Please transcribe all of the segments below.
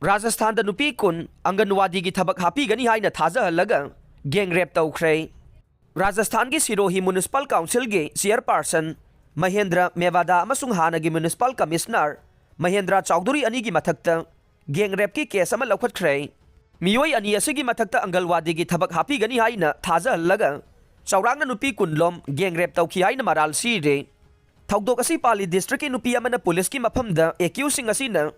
Rajasthan da nupi kun Anganwadi gi thabak hapigani haina thajahalaga geng rape tawkhre. Rajasthan gi Sirohi Municipal Council gi chairperson Mahendra Mewada amasung hanagi Municipal Commissioner Mahendra Chowdhury ani gi mathakta geng rape ki case ama laukhatkre. Miyoi ani asigi mathakta Anganwadi gi thabak hapigani haina thajahalaga chaurangna nupi kunlom geng rape tawkhi haina maral sire. Thawdok asi Pali district ki nupi amana police ki maphamda accusing asina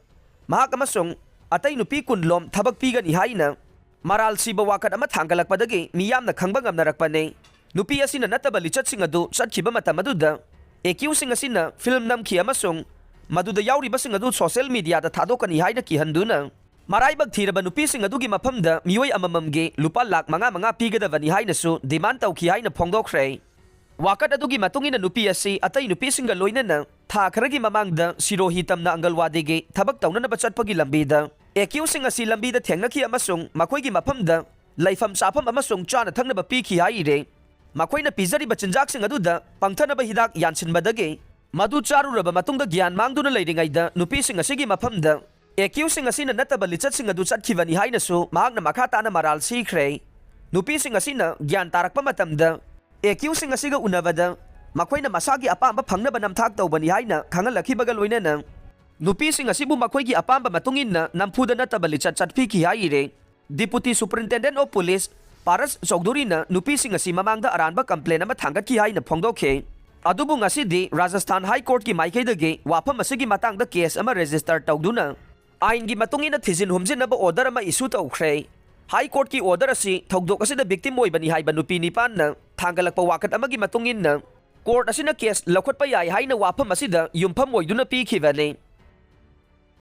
mahak amasung atay nupi kunlom thabak pigani haina maral siba wakat ama thanggalakpadagi miyamna khangba ngamnarakpane. Nupi asina nataba lichatsing adu chatkhiba matam aduda accusing asina film namkhi amasung maduda yauribasing adu social media da thadokani haina kihanduna maraibag thiraba nupi sing adugi maphamda miyoi amamamge lupa lakh manga pigadavani haina su demand tawkhi haina phongdokhre. Wakat adugi matungina nupi asi atay nupi singa loinana tha kharagi mamangda Sirohi tamna Anganwadi gi thabak tawnanaba chatpagi lambida accusing asi lambida thengnakhi amasung makoigi maphamda laifam chafam amasung chana thangnaba pikhi haire. Makoina pizari bachinjak sing aduda pangthanaba hidak yansinbadagi madu charuraba matungda gyan mangduna leiringaida nupi sing asigi maphamda accusing asina nataba lichat sing adu chatkhiwani haina su mahakna makha tana maral sikhre. Nupi sing asina gyan tarakpa matamda accusing asiga unabada makoina masagi apamba phangnaba namthak tawbani haina khangalakhibaga loinana nupi sing asibu makoigi apamba matungin nampuda nataba lichat chatphiki haire. Deputy Superintendent of Police Paras Chowdhury na nupi sing asi mamangda aranba complain ama thangatki haina phongdokhe. Adubu ngasidi Rajasthan High Court ki maikaidagi wafam asigi matangda case ama register tawduna ain gi matungina thijin humjinaba order ama issue tawkhre. High Court ki order asi thogdok asida victim oibani haiba nupi nipan na thanggalakpa wakat amagi matungin na court asina case lakhotpa yai haina wafam asida yumpham oiduna pikhibane.